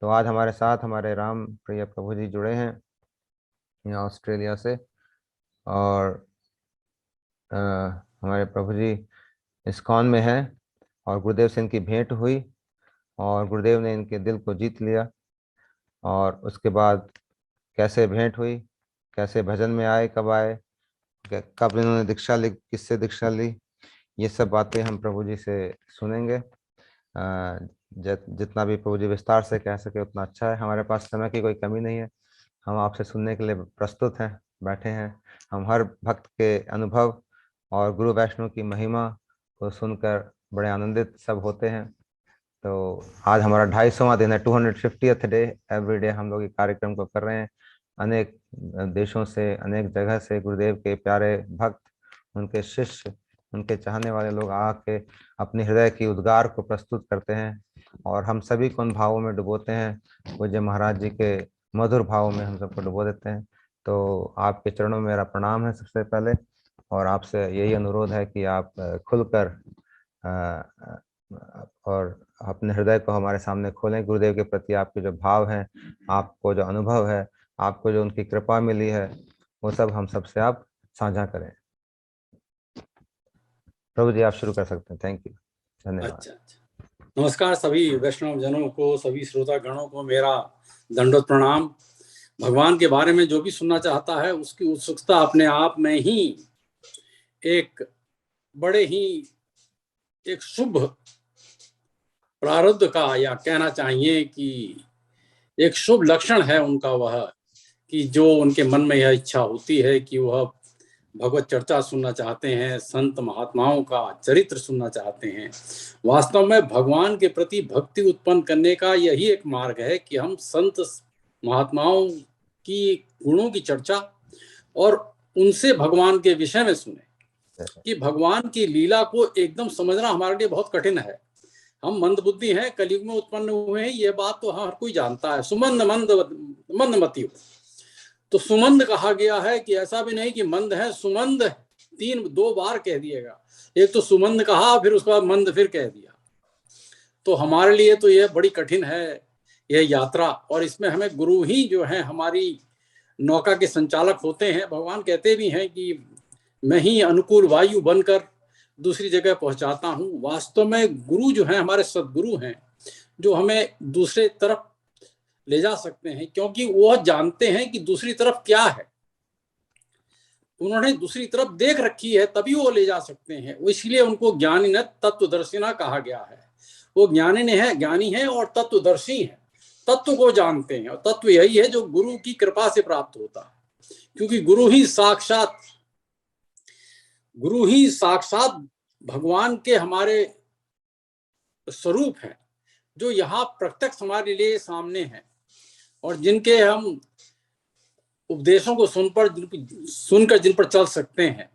तो आज हमारे साथ हमारे राम प्रिय प्रभु जी जुड़े हैं यहाँ ऑस्ट्रेलिया से। और अ, हमारे प्रभु जी इस्कॉन में हैं और गुरुदेव से इनकी भेंट हुई और गुरुदेव ने इनके दिल को जीत लिया। और उसके बाद कैसे भेंट हुई, कैसे भजन में आए, कब आए, कब इन्होंने दीक्षा ली, किससे दीक्षा ली, ये सब बातें हम प्रभु जी से सुनेंगे। जितना भी प्रभु जी विस्तार से कह सके उतना अच्छा है। हमारे पास समय की कोई कमी नहीं है, हम आपसे सुनने के लिए प्रस्तुत हैं, बैठे हैं। हम हर भक्त के अनुभव और गुरु वैष्णव की महिमा को सुनकर बड़े आनंदित सब होते हैं। तो आज हमारा 250वां दिन है, 250th डे। एवरीडे हम लोग ये कार्यक्रम को कर रहे हैं। अनेक देशों से, अनेक जगह से गुरुदेव के प्यारे भक्त, उनके शिष्य, उनके चाहने वाले लोग आके अपने हृदय की उद्गार को प्रस्तुत करते हैं और हम सभी को उन भावों में डुबोते हैं। पूज्य महाराज जी के मधुर भावों में हम सबको डुबो देते हैं। तो आपके चरणों में मेरा प्रणाम है सबसे पहले, और आपसे यही अनुरोध है कि आप खुलकर और अपने हृदय को हमारे सामने खोलें। गुरुदेव के प्रति आपके जो भाव हैं, आपको जो अनुभव है, आपको जो उनकी कृपा मिली है, वो सब हम सबसे आप साझा करें। प्रभु जी आप शुरू कर सकते हैं। थैंक यू, धन्यवाद। अच्छा, नमस्कार सभी वैष्णव जनों को, सभी श्रोता गणों को मेरा दंडोत प्रणाम। भगवान के बारे में जो भी सुनना चाहता है उसकी उत्सुकता अपने आप में ही एक बड़े ही एक शुभ प्रारब्ध का, या कहना चाहिए कि एक शुभ लक्षण है उनका, वह कि जो उनके मन में यह इच्छा होती है कि वह भगवत चर्चा सुनना चाहते हैं, संत महात्माओं का चरित्र सुनना चाहते हैं। वास्तव में भगवान के प्रति भक्ति उत्पन्न करने का यही एक मार्ग है कि हम संत महात्माओं की गुणों की चर्चा और उनसे भगवान के विषय में सुने। कि भगवान की लीला को एकदम समझना हमारे लिए बहुत कठिन है। हम मंदबुद्धि हैं, कलयुग में उत्पन्न हुए हैं, ये बात तो हर कोई जानता है। सुमंद मंदमती हो, तो सुमंद कहा गया है कि ऐसा भी नहीं कि मंद है, सुमंद 2 बार कह दिएगा। एक तो सुमंद कहा, फिर उसके बाद मंद फिर कह दिया। तो हमारे लिए तो यह बड़ी कठिन है यह यात्रा, और इसमें हमें गुरु ही जो है हमारी नौका के संचालक होते हैं। भगवान कहते भी हैं कि मैं ही अनुकूल वायु बनकर दूसरी जगह पहुंचाता हूँ। वास्तव में गुरु जो है हमारे सदगुरु हैं, जो हमें दूसरे तरफ ले जा सकते हैं, क्योंकि वह जानते हैं कि दूसरी तरफ क्या है। उन्होंने दूसरी तरफ देख रखी है, तभी वो ले जा सकते हैं। इसलिए उनको ज्ञानी न तत्वदर्शिना कहा गया है। वो ज्ञानी है और तत्वदर्शी है, तत्व को जानते हैं। और तत्व यही है जो गुरु की कृपा से प्राप्त होता है, क्योंकि गुरु ही साक्षात भगवान के हमारे स्वरूप है, जो यहाँ प्रत्यक्ष हमारे लिए सामने है, और जिनके हम उपदेशों को सुनकर जिन पर चल सकते हैं।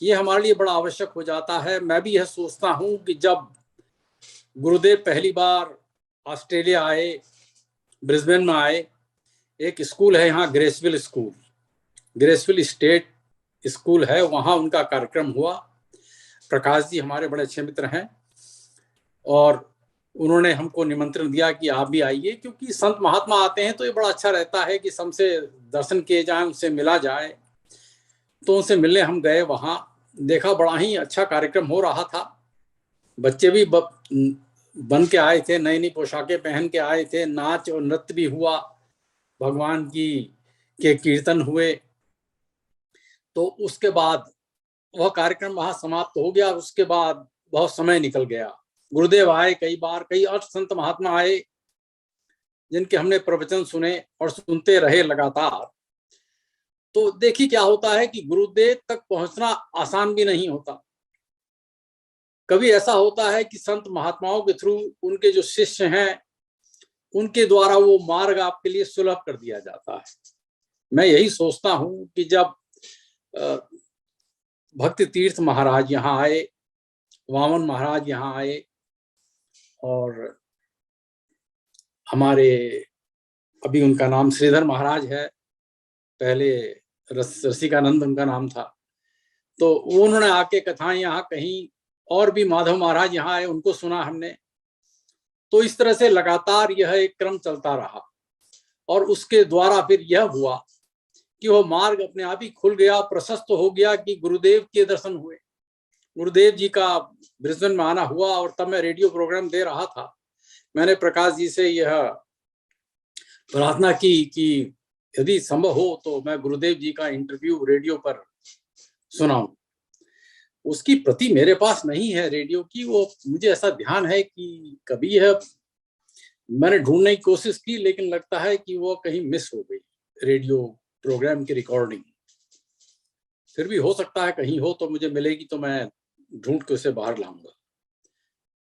ये हमारे लिए बड़ा आवश्यक हो जाता है। मैं भी यह सोचता हूँ कि जब गुरुदेव पहली बार ऑस्ट्रेलिया आए, ब्रिस्बेन में आए, एक स्कूल है यहाँ ग्रेसविल स्टेट स्कूल है, वहाँ उनका कार्यक्रम हुआ। प्रकाश जी हमारे बड़े अच्छे मित्र हैं, और उन्होंने हमको निमंत्रण दिया कि आप भी आइए, क्योंकि संत महात्मा आते हैं तो ये बड़ा अच्छा रहता है कि सबसे दर्शन किए जाए, उनसे मिला जाए। तो उनसे मिलने हम गए, वहाँ देखा बड़ा ही अच्छा कार्यक्रम हो रहा था। बच्चे भी बन के आए थे, नई नई पोशाकें पहन के आए थे, नाच और नृत्य भी हुआ, भगवान के कीर्तन हुए। तो उसके बाद वह कार्यक्रम वहाँ समाप्त हो गया। उसके बाद बहुत समय निकल गया। गुरुदेव आए कई बार, कई और संत महात्मा आए जिनके हमने प्रवचन सुने और सुनते रहे लगातार। तो देखिए क्या होता है कि गुरुदेव तक पहुंचना आसान भी नहीं होता। कभी ऐसा होता है कि संत महात्माओं के थ्रू उनके जो शिष्य हैं उनके द्वारा वो मार्ग आपके लिए सुलभ कर दिया जाता है। मैं यही सोचता हूं कि जब भक्ति तीर्थ महाराज यहाँ आए, वामन महाराज यहाँ आए, और हमारे अभी उनका नाम श्रीधर महाराज है, पहले रसिकानंद उनका नाम था। तो उन्होंने आके कथाएं यहाँ कहीं, और भी माधव महाराज यहाँ आए, उनको सुना हमने। तो इस तरह से लगातार यह एक क्रम चलता रहा और उसके द्वारा फिर यह हुआ कि वो मार्ग अपने आप ही खुल गया, प्रशस्त हो गया कि गुरुदेव के दर्शन हुए। गुरुदेव जी का ब्रिस्बेन में आना हुआ और तब मैं रेडियो प्रोग्राम दे रहा था। मैंने प्रकाश जी से यह प्रार्थना की कि यदि संभव हो तो मैं गुरुदेव जी का इंटरव्यू रेडियो पर सुनाऊं। उसकी प्रति मेरे पास नहीं है रेडियो की, वो मुझे ऐसा ध्यान है कि कभी यह मैंने ढूंढने की कोशिश की, लेकिन लगता है कि वो कहीं मिस हो गई रेडियो प्रोग्राम की रिकॉर्डिंग। फिर भी हो सकता है कहीं हो तो मुझे मिलेगी तो मैं ढूंढ के उसे बाहर लाऊंगा।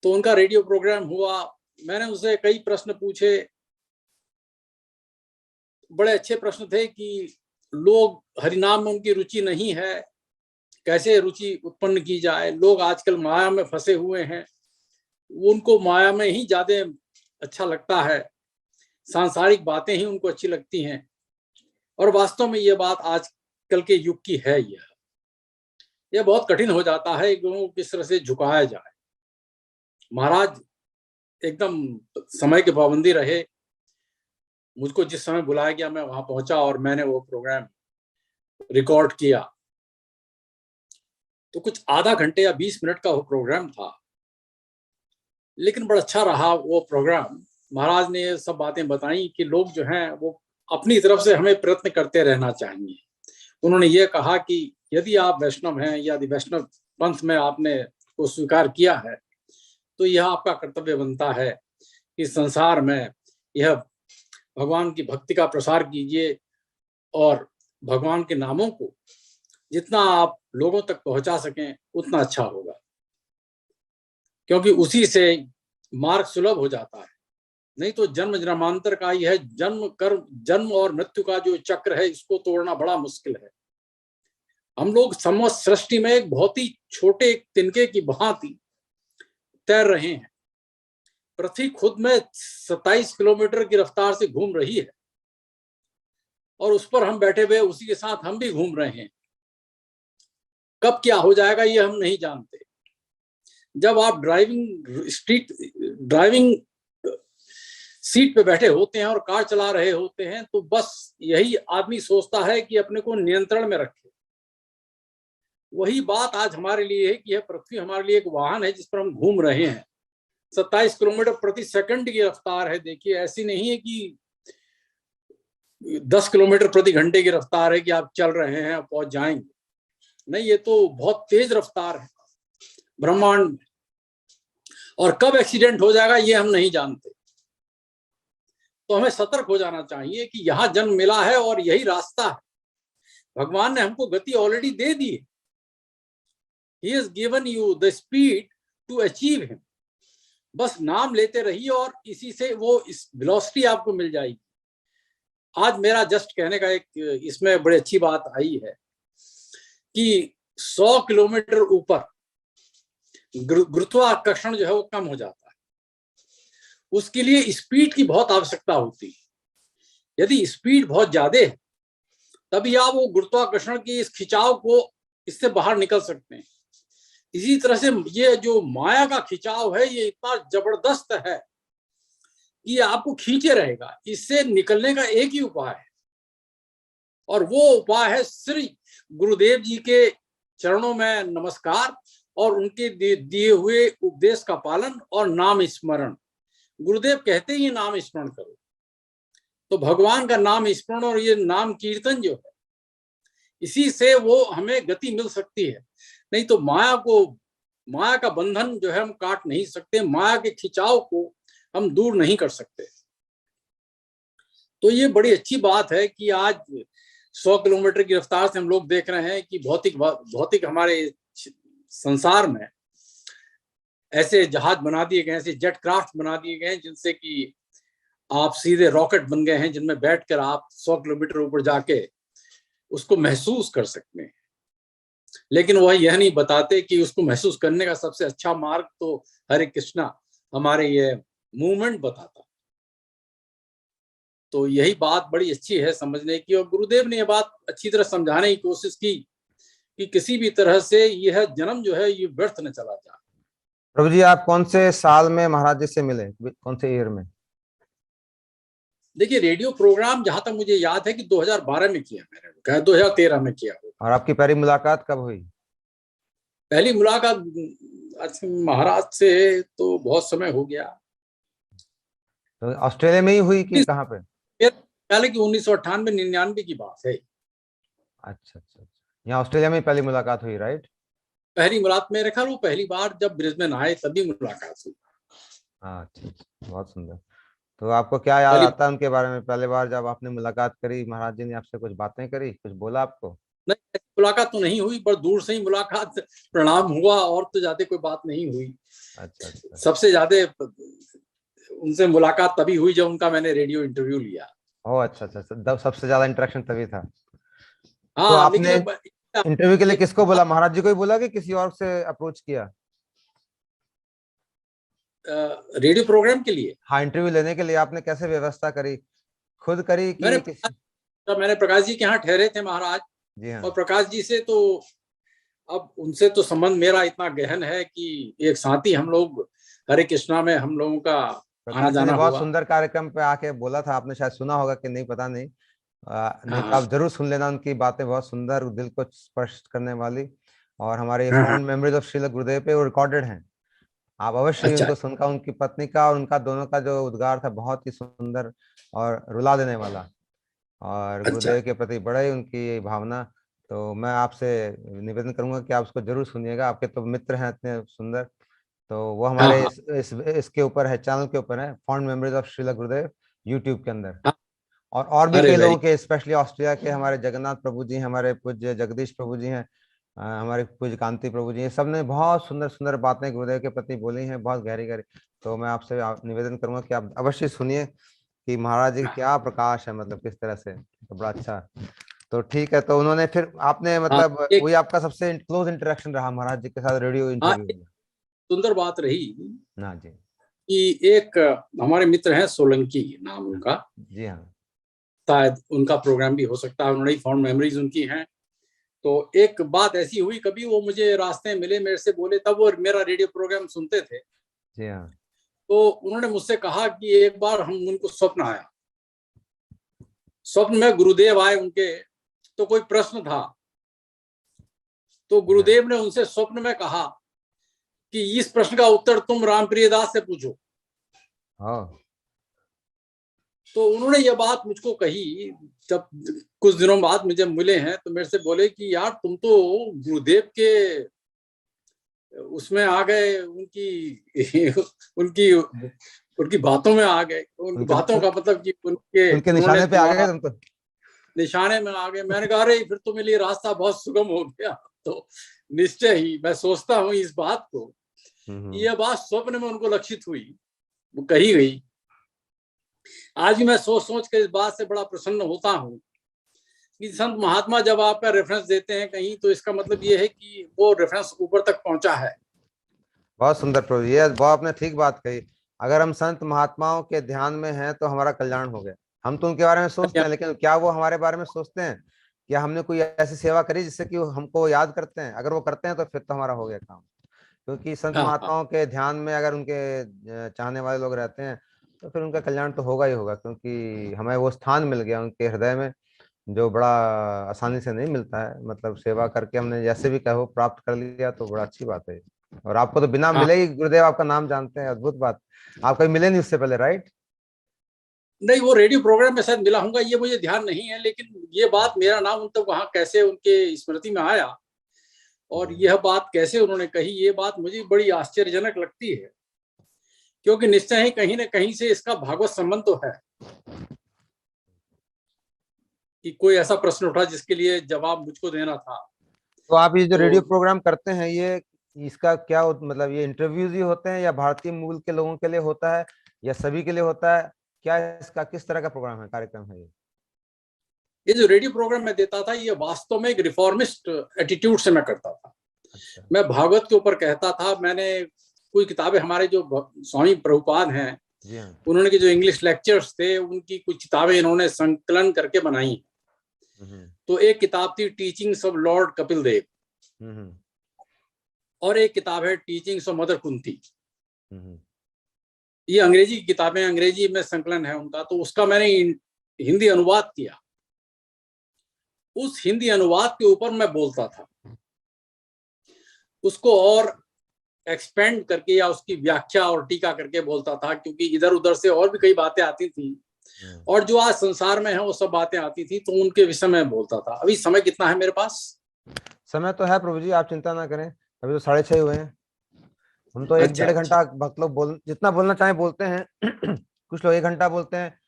तो उनका रेडियो प्रोग्राम हुआ, मैंने उसे कई प्रश्न पूछे। बड़े अच्छे प्रश्न थे कि लोग हरिनाम में उनकी रुचि नहीं है, कैसे रुचि उत्पन्न की जाए। लोग आजकल माया में फंसे हुए हैं, उनको माया में ही ज्यादा अच्छा लगता है, सांसारिक बातें ही उनको अच्छी लगती हैं। और वास्तव में यह बात आजकल के युग की है। यह बहुत कठिन हो जाता है कि लोगों को किस तरह से झुकाया जाए। महाराज एकदम समय की पाबंदी रहे। मुझको जिस समय बुलाया गया मैं वहां पहुंचा और मैंने वो प्रोग्राम रिकॉर्ड किया। तो कुछ आधा घंटे या 20 मिनट का वो प्रोग्राम था, लेकिन बड़ा अच्छा रहा वो प्रोग्राम। महाराज ने ये सब बातें बताई कि लोग जो हैं वो अपनी तरफ से हमें प्रयत्न करते रहना चाहिए। उन्होंने ये कहा कि यदि आप वैष्णव हैं, यदि वैष्णव पंथ में आपने को स्वीकार किया है, तो यह आपका कर्तव्य बनता है कि संसार में यह भगवान की भक्ति का प्रसार कीजिए और भगवान के नामों को जितना आप लोगों तक पहुंचा सकें उतना अच्छा होगा, क्योंकि उसी से मार्ग सुलभ हो जाता है। नहीं तो जन्म जन्मांतर का यह जन्म और मृत्यु का जो चक्र है, इसको तोड़ना बड़ा मुश्किल है। हम लोग समस्त सृष्टि में एक बहुत ही छोटे तिनके की भांति तैर रहे हैं। पृथ्वी खुद में 27 किलोमीटर की रफ्तार से घूम रही है और उस पर हम बैठे हुए उसी के साथ हम भी घूम रहे हैं। कब क्या हो जाएगा ये हम नहीं जानते। जब आप ड्राइविंग सीट पे बैठे होते हैं और कार चला रहे होते हैं, तो बस यही आदमी सोचता है कि अपने को नियंत्रण में रखे। वही बात आज हमारे लिए है कि यह पृथ्वी हमारे लिए एक वाहन है जिस पर हम घूम रहे हैं। 27 किलोमीटर प्रति सेकंड की रफ्तार है। देखिए, ऐसी नहीं है कि 10 किलोमीटर प्रति घंटे की रफ्तार है कि आप चल रहे हैं पहुंच जाएंगे। नहीं, ये तो बहुत तेज रफ्तार है ब्रह्मांड में, और कब एक्सीडेंट हो जाएगा ये हम नहीं जानते। तो हमें सतर्क हो जाना चाहिए कि यहां जन्म मिला है और यही रास्ता है। भगवान ने हमको गति ऑलरेडी दे दी है। He has given you the speed to achieve him. बस नाम लेते रहिए और इसी से वो इस वेलोसिटी आपको मिल जाएगी। आज मेरा जस्ट कहने का एक इसमें बड़ी अच्छी बात आई है कि 100 किलोमीटर ऊपर गुरुत्वाकर्षण जो है वो कम हो जाता है। उसके लिए स्पीड की बहुत आवश्यकता होती है। यदि स्पीड बहुत ज्यादा है तभी आप वो गुरुत्वाकर्षण की इस खिंचाव को इससे बाहर निकल सकते हैं। इसी तरह से ये जो माया का खिंचाव है ये इतना जबरदस्त है कि आपको खींचे रहेगा। इससे निकलने का एक ही उपाय है, और वो उपाय है श्री गुरुदेव जी के चरणों में नमस्कार और उनके दिए हुए उपदेश का पालन और नाम स्मरण। गुरुदेव कहते ही नाम स्मरण करो, तो भगवान का नाम स्मरण और ये नाम कीर्तन जो है, इसी से वो हमें गति मिल सकती है। नहीं तो माया का बंधन जो है हम काट नहीं सकते, माया के खिंचाव को हम दूर नहीं कर सकते। तो ये बड़ी अच्छी बात है कि आज 100 किलोमीटर की रफ्तार से हम लोग देख रहे हैं कि भौतिक हमारे संसार में ऐसे जहाज बना दिए गए, ऐसे जेट क्राफ्ट बना दिए गए जिनसे कि आप सीधे रॉकेट बन गए हैं, जिनमें बैठकर आप 100 किलोमीटर ऊपर जाके उसको महसूस कर सकते हैं। लेकिन वह यह नहीं बताते कि उसको महसूस करने का सबसे अच्छा मार्ग तो हरे कृष्णा हमारे ये मूवमेंट बताता। तो यही बात बड़ी अच्छी है समझने की, और गुरुदेव ने यह बात अच्छी तरह समझाने की कोशिश की कि किसी भी तरह से यह जन्म जो है ये व्यर्थ न चला जाए। प्रभु जी, आप कौन से साल में महाराज जी से मिले, कौन से ईयर में? देखिए, रेडियो प्रोग्राम जहां तक मुझे याद है कि 2012 में किया मैंने, कहा 2013 में किया होगा। और आपकी पहली मुलाकात कब हुई? पहली मुलाकात अच्छा, महाराज से तो बहुत समय हो गया। तो ऑस्ट्रेलिया में ही हुई कि कहाँ पे? मेरा ख्याल है कि 1998-99 की बात है। अच्छा अच्छा अच्छा, यहाँ ऑस्ट्रेलिया में ही पहली मुलाकात हुई, राइट? पहली मुलाकात मेरे ख्याल वो पहली बार जब ब्रिस्बेन आए तभी मुलाकात हुई। हाँ, अच्छा अच्छा, बहुत सुंदर। तो आपको क्या याद पहली आता है उनके बारे में? पहले बार जब आपने मुलाकात करी, महाराज जी ने आपसे कुछ बातें करी, कुछ बोला आपको? नहीं, ऐसी मुलाकात तो नहीं हुई, पर दूर से ही मुलाकात, प्रणाम हुआ, और तो ज्यादा कोई बात नहीं हुई। अच्छा अच्छा। सबसे ज्यादा उनसे मुलाकात तभी हुई जब उनका मैंने रेडियो इंटरव्यू लिया। ओह, अच्छा अच्छा अच्छा, सबसे ज्यादा इंटरेक्शन तभी था। तो हाँ, लेकिन आपने अब इंटरव्यू के लिए एक किसको बोला, महाराज जी को ही बोला कि किसी और से अप्रोच किया? रेडियो प्रोग्राम के लिए हाँ, इंटरव्यू लेने के लिए आपने कैसे व्यवस्था करी, खुद करी मैंने कि किसी? मैंने प्रकाश जी के यहाँ ठहरे थे महाराज, जी हाँ। और प्रकाश जी से तो अब उनसे तो संबंध मेरा इतना गहन है कि एक साथ ही हम लोग हरे कृष्णा में हम लोगों का आना प्रकाश जी ने जाना बहुत हुआ। सुंदर कार्यक्रम पे आके बोला था, आपने शायद सुना होगा कि नहीं, पता नहीं। नहीं तो हाँ आप जरूर सुन लेना, उनकी बातें बहुत सुंदर, दिल को स्पर्श करने वाली। और हमारे हाँ हाँ। फॉन्ड मेमोरीज ऑफ श्रील गुरुदेव पे वो रिकॉर्डेड हैं। आप अवश्य ही अच्छा। उनको सुनकर, उनकी पत्नी का और उनका दोनों का जो उद्गार था बहुत ही सुंदर और रुला देने वाला। और अच्छा। गुरुदेव के प्रति बड़ा ही उनकी भावना। तो मैं आपसे निवेदन करूंगा कि आप उसको जरूर सुनिएगा, आपके तो मित्र हैं इतने सुंदर। तो वो हाँ हमारे हाँ इसके ऊपर है, चैनल के ऊपर है, fond memories of Srila Gurudev, YouTube के अंदर। हाँ। और भी अरे कई वेरी। लोगों के, स्पेशली ऑस्ट्रिया के हमारे जगन्नाथ प्रभु जी, हमारे पूज्य जगदीश प्रभु जी हैं, हमारे पूज्य कांति प्रभु जी, ये सब ने बहुत सुंदर सुंदर बातें गुरुदेव के प्रति बोली हैं, बहुत गहरी गहरी। तो मैं आपसे निवेदन करूंगा कि आप अवश्य सुनिए कि महाराज जी क्या प्रकाश है, मतलब किस तरह से, तो बड़ा अच्छा। तो ठीक है, तो उन्होंने फिर आपने हाँ मतलब एक वही आपका सबसे क्लोज इंटरेक्शन रहा महाराज जी के साथ रेडियो हाँ इंटरव्यू एक में? सुंदर बात रही हाँ जी। कि एक हमारे मित्र हैं सोलंकी नाम हाँ उनका, जी। हाँ शायद उनका प्रोग्राम भी हो सकता है, उन्होंने फॉन्ड मेमोरीज उनकी हैं। तो एक बात ऐसी हुई, कभी वो मुझे रास्ते में मिले, मेरे से बोले, तब वो मेरा रेडियो प्रोग्राम सुनते थे। जी। हाँ तो उन्होंने मुझसे कहा कि एक बार हम उनको स्वप्न आया, स्वप्न में गुरुदेव आए उनके, तो कोई प्रश्न था, तो जी। हाँ गुरुदेव ने उनसे स्वप्न में कहा कि इस प्रश्न का उत्तर तुम रामप्रिय दास से पूछो। हाँ। तो उन्होंने ये बात मुझको कही, जब कुछ दिनों बाद मुझे मिले हैं तो मेरे से बोले कि यार तुम तो गुरुदेव के उसमें आ गए, उनकी उनकी उनकी बातों में आ गए, उनकी उनके बातों का मतलब कि उनके उनके उन्होंने निशाने पे आ गए तुम्हारा तुम तो। निशाने में आ गए। मैंने कहा अरे फिर तो मेरे लिए रास्ता बहुत सुगम हो गया। तो निश्चय ही मैं सोचता हूँ इस बात को, हम्म। ये बात स्वप्न में उनको लक्षित हुई, वो कही गई। आज भी मैं सोच सोच कर इस बात से बड़ा प्रसन्न होता हूँ कि संत महात्मा जब आपका रेफरेंस देते हैं कहीं, तो इसका मतलब ये है कि वो रेफरेंस ऊपर तक पहुंचा है। बहुत सुंदर प्रभु, ये बहुत आपने ठीक बात कही। अगर हम संत महात्माओं के ध्यान में हैं तो हमारा कल्याण हो गया। हम तो उनके बारे में सोचते हैं, लेकिन क्या वो हमारे बारे में सोचते हैं? क्या हमने कोई ऐसी सेवा करी जिससे कि वो हमको याद करते हैं? अगर वो करते हैं तो फिर तो हमारा हो गया काम। क्योंकि संत हाँ हाँ महात्माओं के ध्यान में अगर उनके चाहने वाले लोग रहते हैं तो फिर उनका कल्याण तो होगा ही होगा, क्योंकि हमें वो स्थान मिल गया उनके हृदय में, जो बड़ा आसानी से नहीं मिलता है। मतलब सेवा करके हमने जैसे भी कहो प्राप्त कर लिया, तो बड़ा अच्छी बात है। और आपको तो बिना हाँ। मिले ही गुरुदेव आपका नाम जानते हैं, अद्भुत बात। आप कभी मिले नहीं उससे पहले, राइट? नहीं, वो रेडियो प्रोग्राम में शायद मिला हूंगा, ये मुझे ध्यान नहीं है, लेकिन ये बात, मेरा नाम उन तक वहां कैसे उनके स्मृति में आया और यह बात कैसे उन्होंने कही, ये बात मुझे बड़ी आश्चर्यजनक लगती है। क्योंकि निश्चय ही कहीं ना कहीं से इसका भागवत संबंध तो है कि कोई ऐसा प्रश्न उठा जिसके लिए जवाब मुझको देना था। तो आप ये जो तो रेडियो प्रोग्राम करते हैं, ये इसका क्या मतलब ये इंटरव्यूज ही होते हैं या भारतीय मूल के लोगों के लिए होता है या सभी के लिए होता है? क्या इसका किस तरह का प्रोग्राम है, कार्यक्रम है ये? ये जो रेडियो प्रोग्राम मैं देता था, ये वास्तव में एक रिफॉर्मिस्ट एटीट्यूड से मैं करता था। अच्छा। मैं भागवत के ऊपर कहता था। मैंने कोई किताबें, हमारे जो स्वामी प्रभुपाद हैं, जी हाँ। उन्होंने के जो इंग्लिश लेक्चर्स थे उनकी कुछ किताबें इन्होंने संकलन करके बनाई। हम्म तो एक किताब थी teachings of Lord Kapil Dev. हम्म। और एक किताब है टीचिंग्स ऑफ मदर कुंती। हम्म, ये अंग्रेजी की किताबें, अंग्रेजी में संकलन है उनका, तो उसका मैंने हिंदी अनुवाद किया। उस हिंदी अनुवाद के ऊपर मैं बोलता था, उसको और एक्सपेंड करके या उसकी व्याख्या और टीका करके बोलता था, क्योंकि इधर उधर से और भी कई बातें आती थी और जो आज संसार में है वो सब बातें आती थी, तो उनके विषय में बोलता था। अभी समय कितना है मेरे पास? समय तो है प्रभु जी, आप चिंता ना करें, अभी तो 6:30 हुए हैं। हम तो एक अच्छा डेढ़ अच्छा। घंटा भक्त लोग जितना बोलना चाहें बोलते हैं। कुछ लोग 1 घंटा बोलते हैं,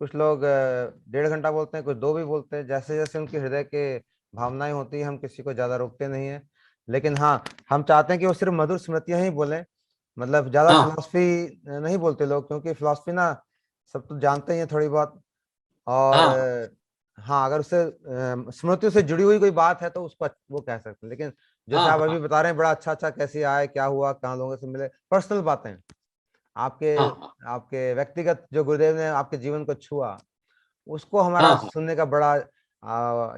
कुछ लोग 1.5 घंटा बोलते हैं, कुछ 2 भी बोलते हैं, जैसे जैसे उनके हृदय के भावनाएं होती है। हम किसी को ज्यादा रोकते नहीं है, लेकिन हाँ, हम चाहते हैं कि वो सिर्फ मधुर स्मृतियां ही बोलें। मतलब ज्यादा हाँ फिलॉसफी नहीं बोलते लोग, क्योंकि फिलॉसफी ना सब तो जानते ही हैं थोड़ी बहुत। और हाँ हाँ, अगर उससे स्मृतियों से जुड़ी हुई कोई बात है तो उसको वो कह सकते हैं। लेकिन जैसे हाँ आप अभी हाँ बता रहे हैं, बड़ा अच्छा अच्छा, कैसे आए, क्या हुआ, कहाँ लोगों से मिले, पर्सनल बातें, आपके हाँ हाँ आपके व्यक्तिगत जो गुरुदेव ने आपके जीवन को छुआ, उसको हमारा हाँ हाँ सुनने का बड़ा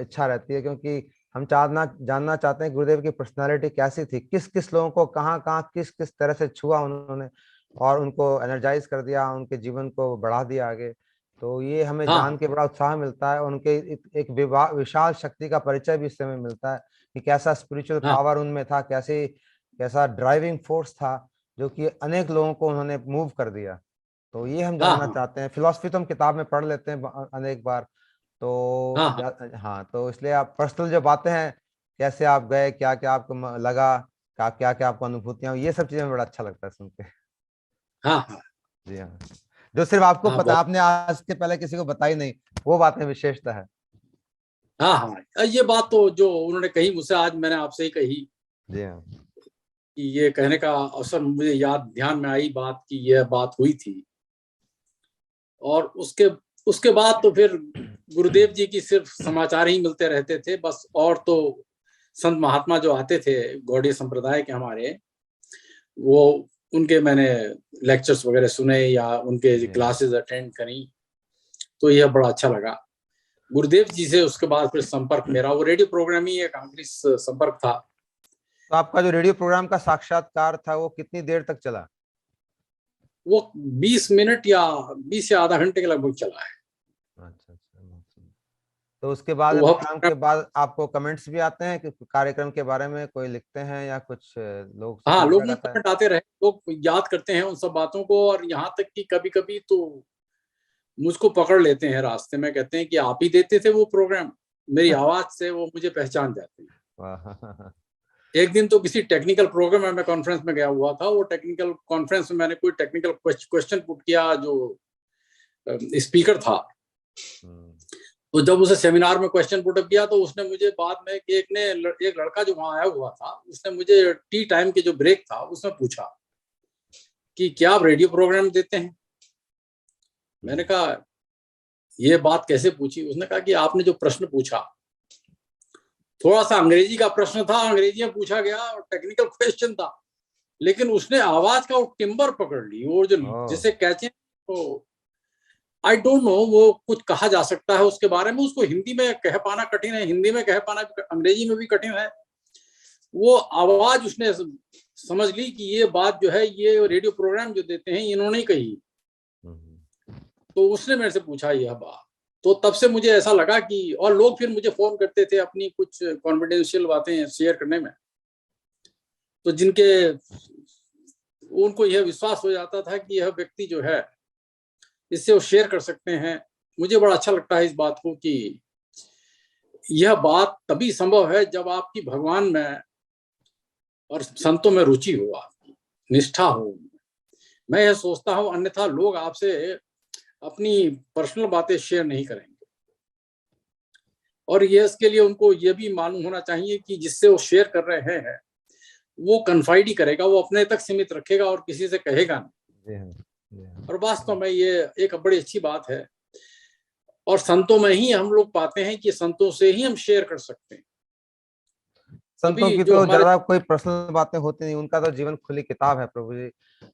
इच्छा रहती है। क्योंकि हम चाहना जानना चाहते हैं गुरुदेव की पर्सनालिटी कैसी थी, किस किस लोगों को कहाँ कहाँ किस किस तरह से छुआ उन्होंने, और उनको एनर्जाइज कर दिया, उनके जीवन को बढ़ा दिया आगे। तो ये हमें हाँ जान के बड़ा उत्साह मिलता है। उनके एक विशाल शक्ति का परिचय भी इससे हमें मिलता है, कि कैसा स्पिरिचुअल हाँ पावर उनमें था, कैसे कैसा ड्राइविंग फोर्स था, जो कि अनेक लोगों को उन्होंने मूव कर दिया। तो ये हम हाँ जानना हाँ चाहते हैं। फिलॉसफी तो हम किताब में पढ़ लेते हैं अनेक बार। तो हाँ हाँ, तो इसलिए आप पर्सनल जो बातें हैं, कैसे आप गए, क्या क्या आपको लगा, क्या क्या आपको अनुभूतियां हुई, ये सब चीजें में बड़ा अच्छा लगता है सुन के। हाँ हाँ जी हाँ, जो सिर्फ आपको हाँ पता, बहुत। आपने आज के पहले किसी को बताई नहीं, वो बातें विशेषता है। हाँ हाँ, ये बात तो जो उन्होंने कही मुझसे, आज मैंने आपसे ही कही जी हाँ। कि ये कहने का अवसर मुझे याद ध्यान में आई बात की यह बात हुई थी। और उसके उसके बाद तो फिर गुरुदेव जी की सिर्फ समाचार ही मिलते रहते थे बस। और तो संत महात्मा जो आते थे गौड़ीय संप्रदाय के हमारे, वो उनके मैंने लेक्चर्स वगैरह सुने या उनके जी हाँ। क्लासेस अटेंड करी, तो यह बड़ा अच्छा लगा। गुरुदेव जी से उसके बाद फिर संपर्क मेरा वो रेडियो प्रोग्राम ही एक आखिरी संपर्क था। तो आपका जो रेडियो प्रोग्राम का साक्षात्कार था, वो कितनी देर तक चला? वो 20 मिनट या 20 या आधा घंटे के लगभग चला है। अच्छा अच्छा, बहुत सुंदर। तो उसके बाद तो में, वह प्रोग्राम के बाद आपको कमेंट्स भी आते हैं कि कार्यक्रम के बारे में कोई लिखते हैं, या कुछ लोग से हाँ, लोगों फीडबैक में आता है? कमेंट आते रहे, लोग याद करते हैं उन सब बातों को। और यहाँ तक कि कभी कभी तो मुझको पकड़ लेते हैं रास्ते में, कहते हैं कि आप ही देते थे वो प्रोग्राम, मेरी आवाज से वो मुझे पहचान जाते हैं। वाह। एक दिन तो किसी टेक्निकल प्रोग्राम में मैं कॉन्फ्रेंस में गया हुआ था, वो टेक्निकल कॉन्फ्रेंस में मैंने कोई टेक्निकल क्वेश्चन पुट किया, जो स्पीकर था, हम्म, तो जब उसे सेमिनार में क्वेश्चन पुटअप किया तो उसने मुझे बाद में एक लड़का जो वहां आया हुआ था, उसने मुझे टी टाइम के जो ब्रेक था उसमें पूछा कि क्या आप रेडियो प्रोग्राम देते हैं। मैंने कहा ये बात कैसे पूछी? उसने कहा कि आपने जो प्रश्न पूछा, थोड़ा सा अंग्रेजी का प्रश्न था, अंग्रेजी में पूछा गया और टेक्निकल क्वेश्चन था, लेकिन उसने आवाज का वो टिम्बर पकड़ ली, वो जो ओह, जिसे कहते हैं, तो आई डोंट नो वो कुछ कहा जा सकता है उसके बारे में, उसको हिंदी में कह पाना कठिन है, हिंदी में कह पाना अंग्रेजी में भी कठिन है। वो आवाज उसने समझ ली कि ये बात जो है ये रेडियो प्रोग्राम जो देते हैं इन्होंने ही कही। तो उसने मेरे से पूछा यह बात, तो तब से मुझे ऐसा लगा कि, और लोग फिर मुझे फोन करते थे अपनी कुछ कॉन्फिडेंशियल बातें शेयर करने में, तो जिनके उनको यह विश्वास हो जाता था कि यह व्यक्ति जो है इससे वो शेयर कर सकते हैं। मुझे बड़ा अच्छा लगता है इस बात को कि यह बात तभी संभव है जब आपकी भगवान में और संतों में रुचि हो, आपकी निष्ठा हो। मैं यह सोचता हूं अन्यथा लोग आपसे अपनी पर्सनल बातें शेयर नहीं करेंगे। और ये इसके लिए उनको ये भी मालूम होना चाहिए कि जिससे वो शेयर कर रहे हैं वो कन्फाइड ही करेगा, वो अपने तक सीमित रखेगा और किसी से कहेगा नहीं। जी हाँ, जी हाँ। और वास्तव में ये एक बड़ी अच्छी बात है, और संतों में ही हम लोग पाते हैं कि संतों से ही हम शेयर कर सकते हैं। संतों तभी की जो तो हमारे, ज्यादा कोई पर्सनल बातें होती नहीं, उनका तो जीवन खुली किताब है प्रभु जी।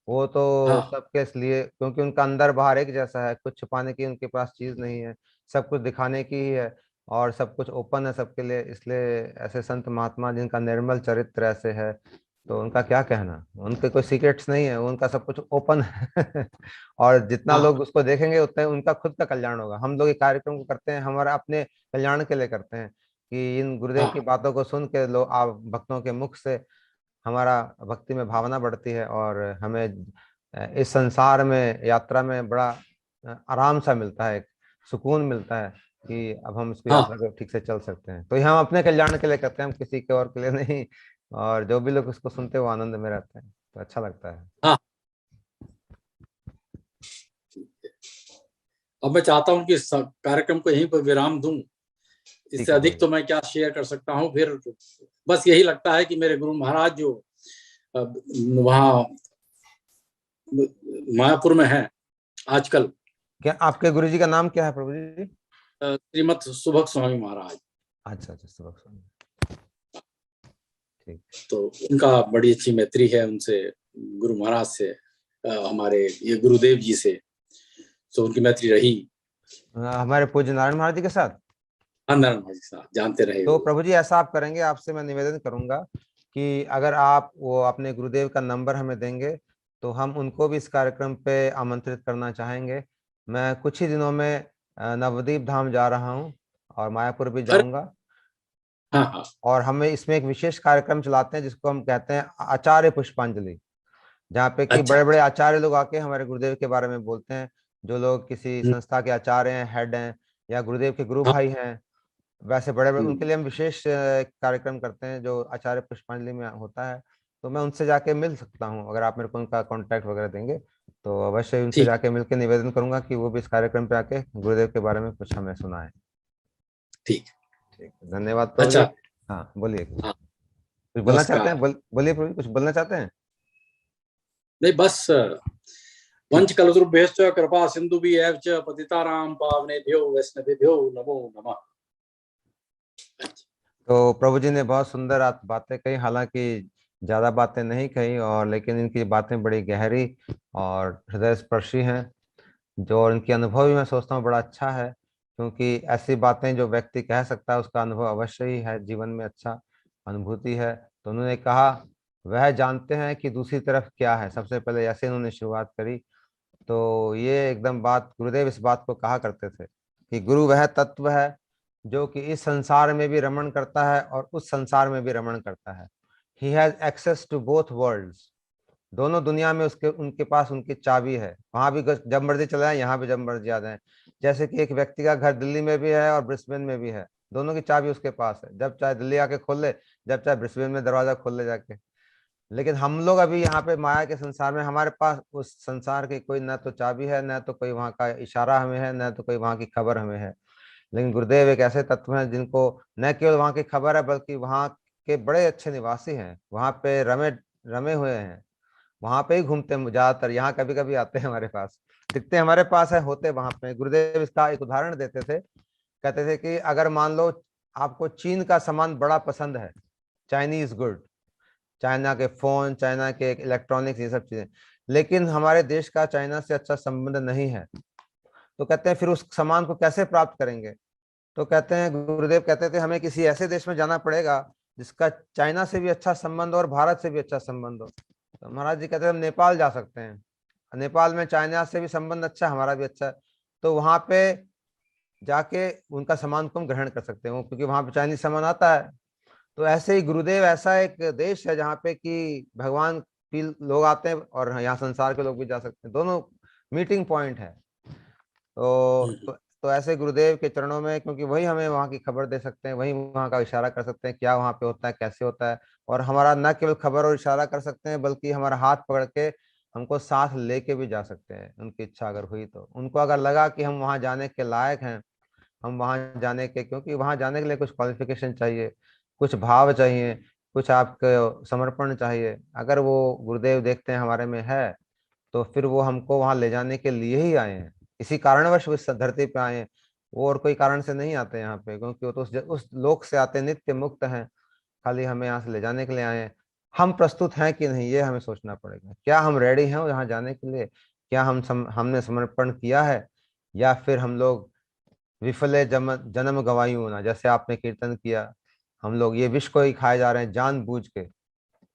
वो तो हाँ सबके लिए, क्योंकि उनका अंदर बाहर एक जैसा है, कुछ छुपाने की उनके पास चीज नहीं है, सब कुछ दिखाने की ही है, और सब कुछ ओपन है सबके लिए। इसलिए ऐसे संत महात्मा जिनका निर्मल चरित्र ऐसे है, तो उनका क्या कहना, उनके कोई सीक्रेट्स नहीं है, उनका सब कुछ ओपन है। और जितना हाँ लोग उसको देखेंगे उतना ही उनका खुद का कल्याण होगा। हम लोग ये कार्यक्रम को करते हैं हमारा अपने कल्याण के लिए करते हैं, कि इन गुरुदेव की हाँ बातों को सुन के लोग आप भक्तों के मुख से हमारा भक्ति में भावना बढ़ती है, और हमें इस संसार में यात्रा में बड़ा आराम सा मिलता है, एक सुकून मिलता है कि अब हम इसको हाँ यात्रा को ठीक से चल सकते हैं। तो ये हम अपने कल्याण के लिए करते हैं, हम किसी के और के लिए नहीं। और जो भी लोग इसको सुनते हैं वो आनंद में रहते हैं, तो अच्छा लगता है। हाँ। अब मैं चाहता हूँ कि इस कार्यक्रम को यहीं पर विराम दूं। ठीक इससे है अधिक प्रभु तो मैं क्या शेयर कर सकता हूँ फिर। बस यही लगता है कि मेरे गुरु महाराज जो वहाँ मायापुर में है आजकल, क्या आपके गुरु जी का नाम क्या है प्रभु जी? श्रीमद सुभग स्वामी महाराज। अच्छा अच्छा, सुबह स्वामी। ठीक। तो उनका बड़ी अच्छी मैत्री है उनसे, गुरु महाराज से, हमारे ये गुरुदेव जी से। तो उनकी मैत्री रही। हमारे पूज्य नारायण महाराज जी के साथ। हाँ, नारायण महाराज के साथ जानते रहे तो वो। प्रभु जी ऐसा आप करेंगे, आपसे मैं निवेदन करूंगा कि अगर आप वो अपने गुरुदेव का नंबर हमें देंगे तो हम उनको भी इस कार्यक्रम पे आमंत्रित करना चाहेंगे। मैं कुछ ही दिनों में नवद्वीप धाम जा रहा हूँ और मायापुर भी अरे जाऊंगा। हाँ हाँ और हमें इसमें एक विशेष कार्यक्रम चलाते हैं जिसको हम कहते हैं आचार्य पुष्पांजलि, जहाँ पे कि अच्छा बड़े बड़े अच्छा। आचार्य लोग आके हमारे गुरुदेव के बारे में बोलते हैं। जो लोग किसी हम्म, संस्था के आचार्य हैं, हेड हैं, या गुरुदेव के गुरु हाँ, भाई हैं, वैसे बड़े बड़े उनके हम्म, लिए हम विशेष कार्यक्रम करते हैं जो आचार्य पुष्पांजलि में होता है। तो मैं उनसे जाके मिल सकता हूँ, अगर आप मेरे को उनका कांटेक्ट वगैरह देंगे तो अवश्य उनसे ठीक जाके मिलकर निवेदन करूंगा कि वो भी इस कार्यक्रम पे आके गुरुदेव के बारे में कुछ हमें सुनाए। ठीक। ठीक है, धन्यवाद प्रभु जी। अच्छा। हाँ बोलिए, हाँ, कुछ बोलना चाहते हैं? नमस्कार। बोलिए प्रभु जी, कुछ बोलना चाहते हैं? नहीं, बस ठीक। वंश कलद्रुभ्यश्च कृपा सिंधु भी एव च पतितानां पावनेभ्यो वैष्णवेभ्यो नमो नमः। तो प्रभु जी ने बहुत सुंदर बातें कही, हालांकि ज्यादा बातें नहीं कही, और लेकिन इनकी बातें बड़ी गहरी और हृदय स्पर्शी हैं। जो इनकी अनुभव भी मैं सोचता हूँ बड़ा अच्छा है, क्योंकि ऐसी बातें जो व्यक्ति कह सकता है उसका अनुभव अवश्य ही है, जीवन में अच्छा अनुभूति है। तो उन्होंने कहा वह जानते हैं कि दूसरी तरफ क्या है, सबसे पहले ऐसे उन्होंने शुरुआत करी। तो ये एकदम बात, गुरुदेव इस बात को कहा करते थे कि गुरु वह तत्व है जो कि इस संसार में भी रमण करता है और उस संसार में भी रमण करता है। He has access to both worlds. दोनों दुनिया में उसके उनके पास उनकी चाबी है, वहां भी जब मर्जी चले जाए, यहाँ भी जब मर्जी आ जाए। जैसे कि एक व्यक्ति का घर दिल्ली में भी है और ब्रिस्बेन में भी है, दोनों की चाबी उसके पास है, जब चाहे दिल्ली आके खोल ले, जब चाहे ब्रिस्बेन में दरवाजा खोल ले जाके। लेकिन हम लोग अभी यहाँ पे माया के संसार में, हमारे पास उस संसार की कोई न तो चाबी है, न तो कोई वहाँ का इशारा हमें है, न तो कोई वहाँ की खबर हमें है। लेकिन गुरुदेव एक ऐसे तत्व हैं जिनको न केवल वहाँ की खबर है, बल्कि वहाँ के बड़े अच्छे निवासी हैं, वहाँ पे रमे रमे हुए हैं, वहां पे ही घूमते हैं ज्यादातर। यहाँ कभी कभी आते हैं हमारे पास, दिखते हमारे पास है, होते वहां पे। गुरुदेव इसका एक उदाहरण देते थे, कहते थे कि अगर मान लो आपको चीन का सामान बड़ा पसंद है, चाइनीज गुड, चाइना के फोन, चाइना के इलेक्ट्रॉनिक्स, ये सब चीजें, लेकिन हमारे देश का चाइना से अच्छा संबंध नहीं है, तो कहते हैं फिर उस सामान को कैसे प्राप्त करेंगे? तो कहते हैं, गुरुदेव कहते थे हमें किसी ऐसे देश में जाना पड़ेगा जिसका चाइना से भी अच्छा संबंध हो और भारत से भी अच्छा संबंध हो। तो महाराज जी कहते हैं हम नेपाल जा सकते हैं, नेपाल में चाइना से भी संबंध अच्छा, हमारा भी अच्छा है, तो वहां पे जाके उनका सामान को हम ग्रहण कर सकते हैं, क्योंकि वहां पे चाइनीज सामान आता है। तो ऐसे ही गुरुदेव ऐसा एक देश है जहाँ पे कि भगवान भी लोग आते हैं और यहाँ संसार के लोग भी जा सकते हैं, दोनों मीटिंग पॉइंट है। तो ऐसे गुरुदेव के चरणों में, क्योंकि वही हमें वहाँ की खबर दे सकते हैं, वही वहाँ का इशारा कर सकते हैं क्या वहाँ पे होता है, कैसे होता है। और हमारा न केवल खबर और इशारा कर सकते हैं, बल्कि हमारा हाथ पकड़ के हमको साथ लेके भी जा सकते हैं, उनकी इच्छा अगर हुई तो। उनको अगर लगा कि हम वहाँ जाने के लायक हैं, हम वहाँ जाने के, क्योंकि वहाँ जाने के लिए कुछ क्वालिफिकेशन चाहिए, कुछ भाव चाहिए, कुछ आपके समर्पण चाहिए। अगर वो गुरुदेव देखते हैं हमारे में है, तो फिर वो हमको वहां ले जाने के लिए ही आए हैं, इसी कारणवश वो इस धरती पे आए हैं। वो और कोई कारण से नहीं आते यहाँ पे, क्योंकि वो तो उस लोक से आते, नित्य मुक्त हैं, खाली हमें यहाँ से ले जाने के लिए आए हैं। हम प्रस्तुत हैं कि नहीं, ये हमें सोचना पड़ेगा। क्या हम रेडी हैं यहाँ जाने के लिए? क्या हमने समर्पण किया है, या फिर हम लोग विफले जन्म गंवायूं ना, जैसे आपने कीर्तन किया, हम लोग ये विष को ही खाए जा रहे हैं जानबूझ के।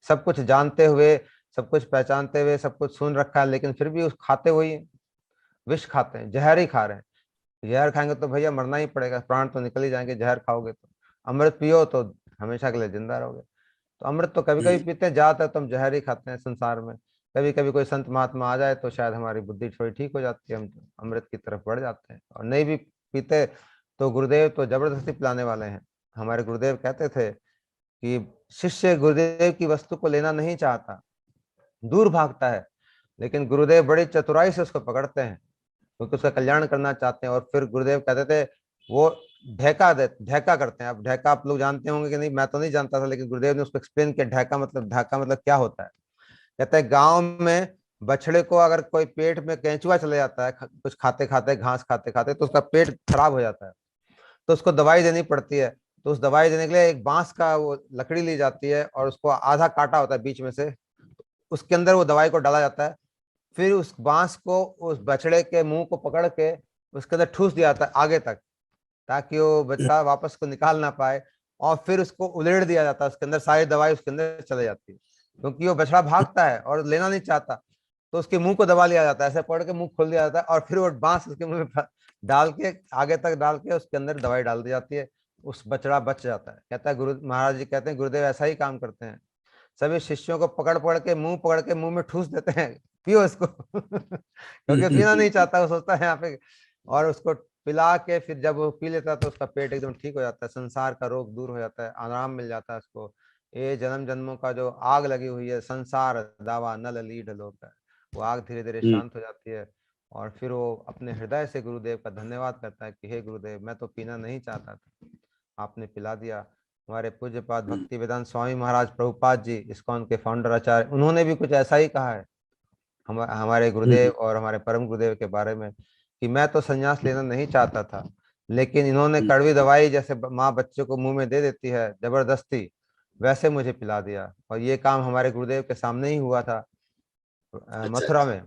सब कुछ जानते हुए, सब कुछ पहचानते हुए, सब कुछ सुन रखा है, लेकिन फिर भी उस खाते वही हैं, विष खाते हैं, जहर ही खा रहे हैं। जहर खाएंगे तो भैया मरना ही पड़ेगा, प्राण तो निकल ही जाएंगे। जहर खाओगे तो, अमृत पियो तो हमेशा के लिए जिंदा रहोगे। तो अमृत तो कभी कभी पीते हैं, ज्यादातर तो हम जहर ही खाते हैं संसार में। कभी कभी कोई संत महात्मा आ जाए तो शायद हमारी बुद्धि थोड़ी ठीक हो जाती है, हम अमृत की तरफ बढ़ जाते हैं। और नहीं भी पीते तो गुरुदेव तो जबरदस्ती पिलाने वाले हैं। हमारे गुरुदेव कहते थे कि शिष्य गुरुदेव की वस्तु को लेना नहीं चाहता, दूर भागता है, लेकिन गुरुदेव बड़ी चतुराई से उसको पकड़ते हैं, क्योंकि उसका कल्याण करना चाहते हैं। और फिर गुरुदेव कहते थे, वो ढैका करते हैं। अब ढैका आप लोग जानते होंगे कि नहीं, मैं तो नहीं जानता था, लेकिन गुरुदेव ने उसको एक्सप्लेन किया, ढैका मतलब क्या होता है। कहता है गांव में बछड़े को अगर कोई पेट में केंचुआ चले जाता है, कुछ खाते खाते, घास खाते खाते, तो उसका पेट खराब हो जाता है, तो उसको दवाई देनी पड़ती है। तो उस दवाई देने के लिए एक बांस का वो लकड़ी ली जाती है, और उसको आधा काटा होता है बीच में से, उसके अंदर वो दवाई को डाला जाता है। फिर उस बांस को उस बछड़े के मुंह को पकड़ के उसके अंदर ठूस दिया जाता है आगे तक, ताकि वो बच्चा वापस को निकाल ना पाए। और फिर उसको उलेड़ दिया जाता है, उसके अंदर सारी दवाई उसके अंदर चले जाती है, क्योंकि वो बछड़ा भागता है और लेना नहीं चाहता। तो उसके मुंह को दबा लिया जाता है, ऐसे पकड़ के मुंह खोल दिया जाता है, और फिर वो बांस उसके मुंह में डाल के, आगे तक डाल के उसके अंदर दवाई डाल दी जाती है, उस बछड़ा बच जाता है। कहता है गुरु महाराज जी कहते हैं गुरुदेव ऐसा ही काम करते हैं, सभी शिष्यों को पकड़ पकड़ के मुंह में ठूस देते हैं, पियो इसको क्योंकि पीना नहीं चाहता, वो सोचता है यहाँ पे। और उसको पिला के फिर जब वो पी लेता है तो उसका पेट एकदम ठीक हो जाता है, संसार का रोग दूर हो जाता है, आराम मिल जाता है उसको। ये जन्म जन्मों का जो आग लगी हुई है, संसार दावा नल लीढ़ लोक है, वो आग धीरे धीरे शांत हो जाती है। और फिर वो अपने हृदय से गुरुदेव का धन्यवाद करता है कि हे गुरुदेव, मैं तो पीना नहीं चाहता था, आपने पिला दिया। हमारे पूज्यपाद भक्ति वेदांत स्वामी महाराज प्रभुपाद जी, इस्कॉन के फाउंडर आचार्य, उन्होंने भी कुछ ऐसा ही कहा है हमारे गुरुदेव और हमारे परम गुरुदेव के बारे में, कि मैं तो संन्यास लेना नहीं चाहता था, लेकिन इन्होंने कड़वी दवाई जैसे माँ बच्चे को मुंह में दे देती है जबरदस्ती, वैसे मुझे पिला दिया। और ये काम हमारे गुरुदेव के सामने ही हुआ था, अच्छा मथुरा अच्छा। में,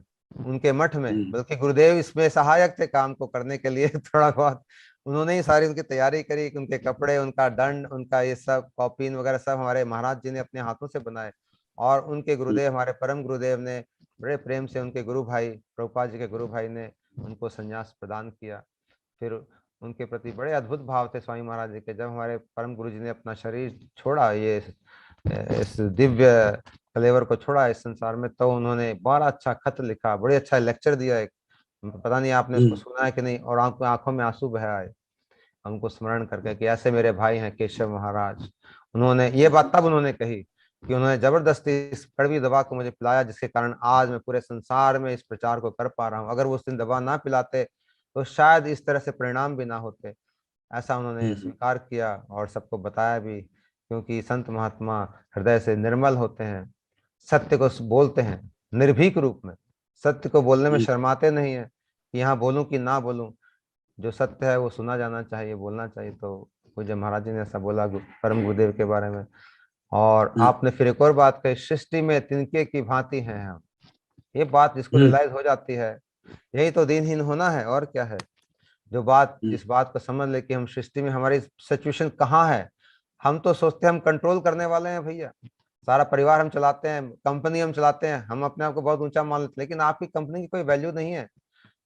उनके मठ में। बल्कि गुरुदेव इसमें सहायक थे काम को करने के लिए थोड़ा बहुत उन्होंने ही सारी उनकी तैयारी करी, उनके कपड़े, उनका दंड, उनका ये सब कॉपीन वगैरह सब हमारे महाराज जी ने अपने हाथों से बनाए। और उनके गुरुदेव, हमारे परम गुरुदेव ने बड़े प्रेम से, उनके गुरु भाई प्रभुपाद जी के गुरु भाई ने उनको संन्यास प्रदान किया। फिर उनके प्रति बड़े अद्भुत भाव थे स्वामी महाराज जी के। जब हमारे परम गुरु जी ने अपना शरीर छोड़ा, ये इस दिव्य कलेवर को छोड़ा इस संसार में, तो उन्होंने बड़ा अच्छा खत लिखा, बड़े अच्छा लेक्चर दिया एक, पता नहीं आपने उसको सुना है कि नहीं। और आंखों में आंसू बह आए हमको स्मरण करके कि ऐसे मेरे भाई हैं केशव महाराज। उन्होंने ये बात तब उन्होंने कही कि उन्होंने जबरदस्ती इस कड़वी दवा को मुझे पिलाया, जिसके कारण आज मैं पूरे संसार में इस प्रचार को कर पा रहा हूँ। अगर वो उस दिन दवा ना पिलाते तो शायद इस तरह से परिणाम भी ना होते। ऐसा उन्होंने स्वीकार किया और सबको बताया भी, क्योंकि संत महात्मा हृदय से निर्मल होते हैं, सत्य को बोलते हैं निर्भीक रूप में, सत्य को बोलने में शर्माते नहीं है कि यहाँ बोलूं कि ना बोलूं। जो सत्य है वो सुना जाना चाहिए, बोलना चाहिए। तो पूज्य महाराज जी ने ऐसा बोला परम गुरुदेव के बारे में। और आपने फिर एक और बात कही, सृष्टि में तिनके की भांति हैं हम। ये बात जिसको रियलाइज हो जाती है, यही तो दीनहीन होना है, और क्या है। जो बात, जिस बात को समझ ले कि हम सृष्टि में, हमारी सिचुएशन कहाँ है। हम तो सोचते हैं हम कंट्रोल करने वाले हैं भैया, सारा परिवार हम चलाते हैं, कंपनी हम चलाते हैं, हम अपने आप को बहुत ऊंचा मान लेते हैं, लेकिन आपकी कंपनी की कोई वैल्यू नहीं है।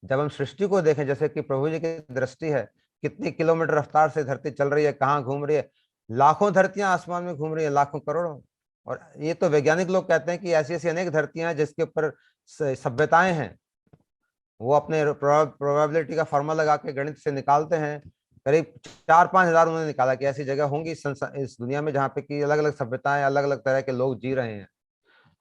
जब हम सृष्टि को देखें, जैसे कि प्रभु जी की दृष्टि है, कितनी किलोमीटर रफ्तार से धरती चल रही है, कहाँ घूम रही है, लाखों धरतियां आसमान में घूम रही है, लाखों करोड़ों। और ये तो वैज्ञानिक लोग कहते हैं कि ऐसी ऐसी अनेक धरतियां हैं जिसके ऊपर सभ्यताएं हैं। वो अपने प्रोबेबिलिटी का फॉर्मूला लगा के गणित से निकालते हैं, करीब 4-5 हजार उन्होंने निकाला कि ऐसी जगह होंगी इस दुनिया में जहाँ पे कि अलग अलग सभ्यताएं, अलग अलग तरह के लोग जी रहे हैं।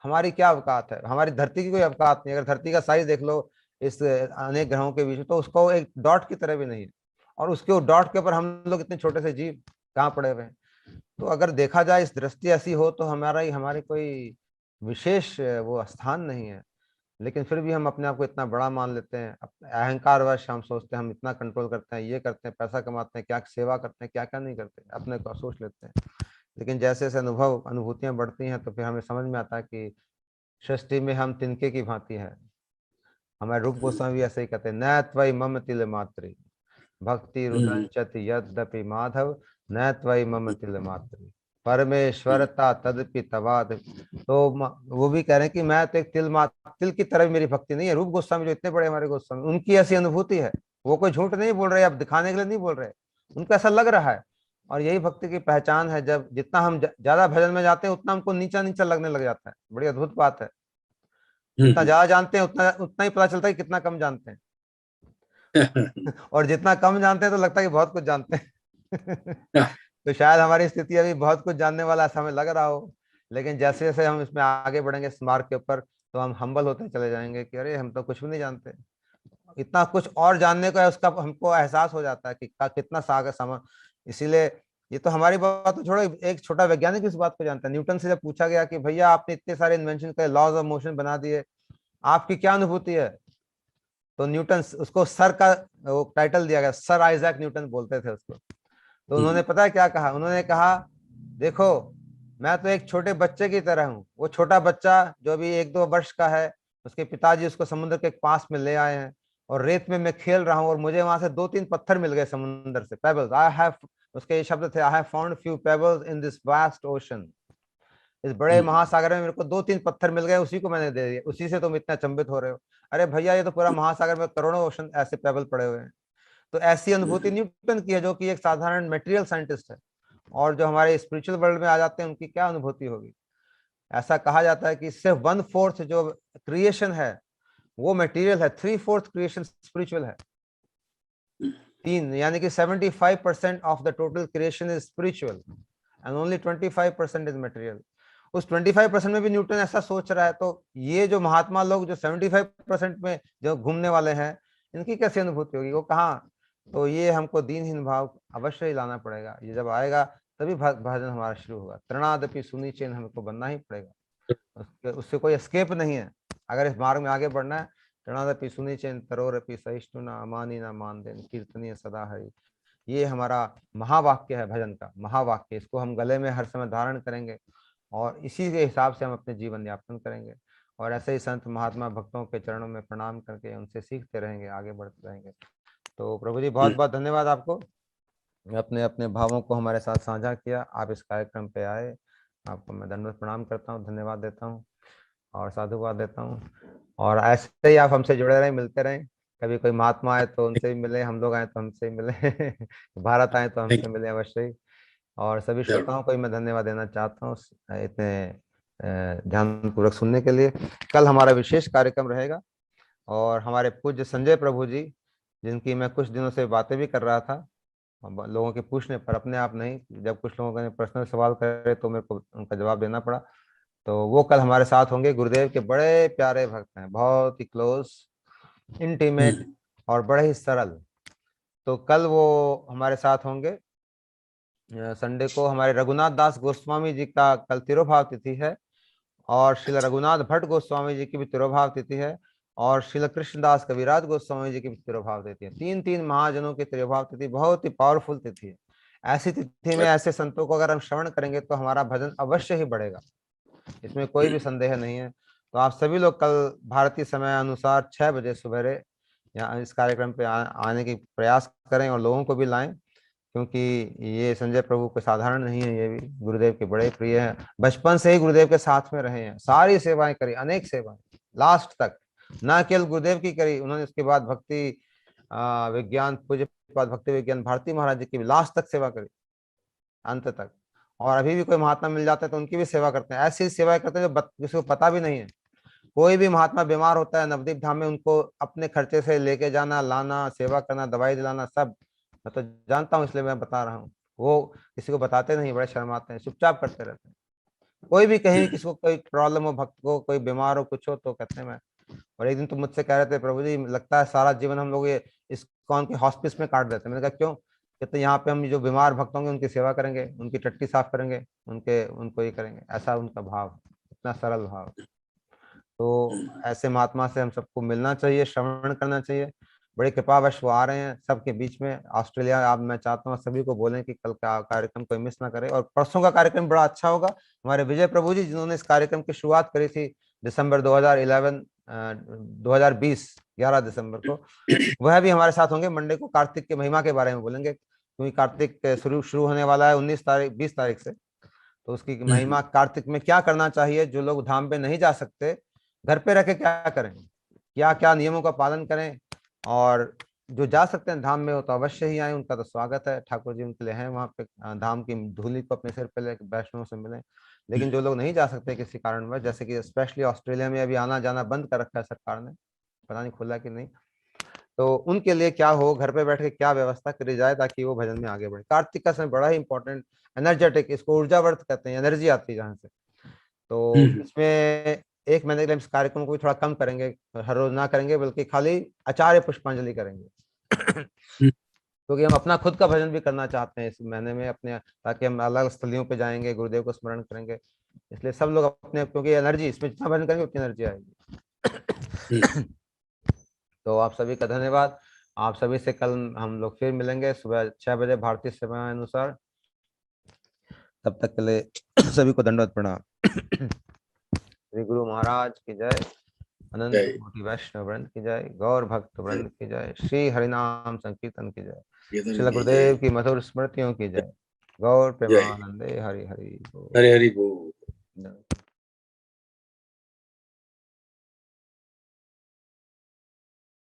हमारी क्या अवकात है, हमारी धरती की कोई अवकात नहीं। अगर धरती का साइज देख लो इस अनेक ग्रहों के बीच में, तो उसको एक डॉट की तरह भी नहीं है, और उसके डॉट के ऊपर हम लोग इतने छोटे से जीव कहाँ पड़े हुए हैं। तो अगर देखा जाए इस दृष्टि ऐसी हो तो हमारी कोई विशेष वो स्थान नहीं है। लेकिन फिर भी हम अपने आप को इतना बड़ा मान लेते हैं, अहंकारवश हम सोचते हैं हम इतना कंट्रोल करते हैं, ये करते हैं, पैसा कमाते हैं, क्या सेवा करते हैं, क्या क्या नहीं करते, अपने को सोच लेते हैं। लेकिन जैसे जैसे अनुभूतियां बढ़ती हैं तो फिर हमें समझ में आता है कि सृष्टि में हम तिनके की भांति है। हमारे रूप गोस्वामी भी ऐसे ही कहते हैं, न त्वयि मम तिल मात्री भक्ति रुदंचति यद्यपि माधव, न त्वयि मम तिल मात्री। परमेश्वरता तदपि तवाद। तो वो भी कह रहे हैं कि मैं तो एक तिल की तरह मेरी भक्ति नहीं है। रूप गोस्वामी जो इतने बड़े हमारे गोस्वामी, उनकी ऐसी अनुभूति है, वो कोई झूठ नहीं बोल रहे, अब दिखाने के लिए नहीं बोल रहे, उनको ऐसा लग रहा है। और यही भक्ति की पहचान है, जब जितना हम ज्यादा भजन में जाते हैं उतना हमको नीचा नीचा लगने लग जाता है। बड़ी अद्भुत बात है। जितना ज्यादा जानते हैं उतना उतना ही पता चलता है कि कितना कम जानते हैं। और जितना कम जानते हैं तो लगता है कि बहुत कुछ जानते हैं। तो शायद हमारी स्थिति अभी बहुत कुछ जानने वाला ऐसा हमें लग रहा हो, लेकिन जैसे जैसे हम इसमें आगे बढ़ेंगे इस मार्ग के ऊपर, तो हम हम्बल होते चले जाएंगे कि अरे हम तो कुछ भी नहीं जानते। इतना कुछ और जानने को है, उसका हमको एहसास हो जाता है कि कितना सागर समा। इसीलिए ये तो हमारी बात तो छोड़ो, एक छोटा वैज्ञानिक इस बात को जानता है। न्यूटन से जब पूछा गया कि भैया आपने इतने सारे इन्वेंशन करे, लॉज ऑफ मोशन बना दिए, आपकी क्या अनुभूति है? तो न्यूटन, उसको सर का वो टाइटल दिया गया, सर आइजैक न्यूटन बोलते थे उसको। तो उन्होंने पता है क्या कहा? उन्होंने कहा देखो, मैं तो एक छोटे बच्चे की तरह हूँ। वो छोटा बच्चा जो अभी 1-2 वर्ष का है, उसके पिताजी उसको समुद्र के पास में ले आए हैं, और रेत में मैं खेल रहा हूँ, और मुझे वहां से 2-3 पत्थर मिल गए समुद्र से, पेबल्स। आई हैव, उसके ये शब्द थे, I have found few pebbles in this vast ocean. इस बड़े महासागर में मेरे को 2-3 पत्थर मिल गए, उसी को मैंने दे दिया, उसी से तुम इतना अचंभित हो रहे हो। अरे भैया, ये तो पूरा महासागर में करोड़ों ओशन ऐसे पेबल पड़े हुए हैं। तो ऐसी अनुभूति न्यूटन की है, जो कि एक साधारण मटेरियल साइंटिस्ट है। और जो हमारे स्पिरिचुअल वर्ल्ड में आ जाते हैं, उनकी क्या अनुभूति होगी? ऐसा कहा जाता है कि सिर्फ 1/4 जो क्रिएशन है वो मटेरियल है, 3/4 क्रिएशन स्पिरिचुअल है। यानी कि 75% of the total creation is spiritual and only 25% is material. उस 25% में भी न्यूटन ऐसा सोच रहा है। तो ये जो महात्मा लोग जो 75% में जो घूमने वाले हैं, इनकी कैसी अनुभूति होगी? वो कहाँ? तो ये हमको दीनहीन भाव अवश्य ही लाना पड़ेगा। ये जब आएगा तभी भजन हमारा शुरू होगा। तृणादपि सुनिचेन हमको बनना ही पड़ेगा, उससे कोई एस्केप नहीं है। अगर इस मार्ग में आगे बढ़ना है, तृणादपि सुनिचेन तरोरपि सहिष्णुना अमानी ना मान देन कीर्तनीय सदा हरि। ये हमारा महावाक्य है, भजन का महावाक्य। इसको हम गले में हर समय धारण करेंगे, और इसी के हिसाब से हम अपने जीवन यापन करेंगे। और ऐसे ही संत महात्मा भक्तों के चरणों में प्रणाम करके उनसे सीखते रहेंगे, आगे बढ़ते रहेंगे। तो प्रभु जी, बहुत बहुत धन्यवाद आपको, अपने अपने भावों को हमारे साथ साझा किया। आप इस कार्यक्रम पे आए, आपको मैं दंडवत प्रणाम करता हूँ, धन्यवाद देता हूँ और साधुवाद देता हूँ। और ऐसे ही आप हमसे जुड़े रहें, मिलते रहें। कभी कोई महात्मा आए तो उनसे भी मिले, हम लोग आए तो हमसे मिले। भारत आए तो हमसे मिले अवश्य ही। और सभी श्रोताओं को मैं धन्यवाद देना चाहता हूँ इतने ध्यानपूर्वक सुनने के लिए। कल हमारा विशेष कार्यक्रम रहेगा, और हमारे पूज्य संजय प्रभु जी, जिनकी मैं कुछ दिनों से बातें भी कर रहा था लोगों के पूछने पर, अपने आप नहीं, जब कुछ लोगों ने पर्सनल सवाल करे तो मेरे को उनका जवाब देना पड़ा। तो वो कल हमारे साथ होंगे। गुरुदेव के बड़े प्यारे भक्त हैं, बहुत ही क्लोज, इंटीमेट और बड़े ही सरल। तो कल वो हमारे साथ होंगे। संडे को हमारे रघुनाथ दास गोस्वामी जी का कल तिरोभाव तिथि है, और श्रील रघुनाथ भट्ट गोस्वामी जी की भी तिरोभाव तिथि है, और श्रील कृष्णदास कविराज गोस्वामी जी की भी तिरोभाव तिथि है। 3 महाजनों की तिरोभाव तिथि बहुत ही पावरफुल तिथि है। ऐसी तिथि में ऐसे संतों को अगर हम श्रवण करेंगे तो हमारा भजन अवश्य ही बढ़ेगा, इसमें कोई भी संदेह नहीं है। तो आप सभी लोग कल भारतीय समय अनुसार 6 बजे सुबह यहाँ इस कार्यक्रम पे आने की प्रयास करें, और लोगों को भी लाएं, क्योंकि ये संजय प्रभु को साधारण नहीं है। ये भी गुरुदेव के बड़े प्रिय हैं, बचपन से ही गुरुदेव के साथ में रहे हैं, सारी सेवाएं करी, अनेक सेवाएं लास्ट तक। न केवल गुरुदेव की करी उन्होंने, उसके बाद भक्ति विज्ञान पूज्य भक्ति विज्ञान भारती महाराज जी की भी लास्ट तक सेवा करी, अंत तक। और अभी भी कोई महात्मा मिल जाता है तो उनकी भी सेवा करते हैं। ऐसी सेवाएं करते हैं जो जिसको पता भी नहीं है। कोई भी महात्मा बीमार होता है नवदीप धाम में, उनको अपने खर्चे से लेके जाना, लाना, सेवा करना, दवाई दिलाना, सब मैं तो जानता हूँ, इसलिए मैं बता रहा हूँ। वो किसी को बताते नहीं, बड़े शर्माते हैं, चुपचाप करते रहते हैं। कोई भी कहीं भी किसी को कोई प्रॉब्लम हो, भक्त को कोई बीमार हो, कुछ हो, तो कहते हैं मैं। और एक दिन तो मुझसे कह रहे थे, प्रभु जी लगता है सारा जीवन हम लोग ये इस्कॉन के हॉस्पिस में काट देते हैं। मैंने कहा क्यों? कहते यहाँ पे हम जो बीमार भक्त होंगे उनकी सेवा करेंगे, उनकी टट्टी साफ करेंगे, उनको ये करेंगे। ऐसा उनका भाव, इतना सरल भाव। तो ऐसे महात्मा से हम सबको मिलना चाहिए, श्रवण करना चाहिए। बड़ी कृपावश वो आ रहे हैं सबके बीच में, ऑस्ट्रेलिया। आप, मैं चाहता हूँ सभी को बोलें कि कल का कार्यक्रम कोई मिस ना करे, और परसों का कार्यक्रम बड़ा अच्छा होगा। हमारे विजय प्रभु जी, जिन्होंने इस कार्यक्रम की शुरुआत करी थी दिसंबर 2020 11 दिसंबर को, वह भी हमारे साथ होंगे। मंडे को कार्तिक के महिमा के बारे में बोलेंगे, क्योंकि कार्तिक शुरू होने वाला है 19 तारीख 20 तारीख से। तो उसकी महिमा कार्तिक में क्या करना चाहिए, जो लोग धाम पे नहीं जा सकते घर पे रह के क्या करें, क्या क्या नियमों का पालन करें, और जो जा सकते हैं धाम में हो तो अवश्य ही आए, उनका तो स्वागत है, ठाकुर जी उनके लिए हैं वहाँ पे, धाम की धूलि को अपने सिर पे ले वैष्णव से मिलें। लेकिन जो लोग नहीं जा सकते किसी कारणवश, जैसे कि स्पेशली ऑस्ट्रेलिया में अभी आना जाना बंद कर रखा है सरकार ने, पता नहीं खुला कि नहीं, तो उनके लिए क्या हो, घर पे बैठ के क्या व्यवस्था करी जाए ताकि वो भजन में आगे बढ़े। कार्तिक का समय बड़ा ही इंपॉर्टेंट, एनर्जेटिक, इसको ऊर्जा व्रत कहते हैं, एनर्जी आती है जहाँ से। तो इसमें एक महीने के लिए इस कार्यक्रम को भी थोड़ा कम करेंगे, हर रोज ना करेंगे, बल्कि खाली आचार्य पुष्पांजलि करेंगे क्योंकि हम अपना खुद का भजन भी करना चाहते हैं इस महीने में अपने, ताकि हम अलग स्थलियों पे जाएंगे, गुरुदेव को स्मरण करेंगे। इसलिए सब लोग अपने, क्योंकि एनर्जी इसमें जितना भजन करेंगे उतनी एनर्जी आएगी। तो आप सभी का धन्यवाद। आप सभी से कल हम लोग फिर मिलेंगे सुबह 6 बजे भारतीय समय अनुसार। तब तक के लिए सभी को दंडवत प्रणाम। श्री गुरु महाराज की जय, अनंत कोटि वैष्णव वृंद की जय, गौर भक्त वृंद की जय, श्री हरिनाम संकीर्तन की जय, श्री गुरुदेव की मधुर स्मृतियों की जय, गौर प्रेमानंदे हरि हरि बोल। हरि हरि बोल।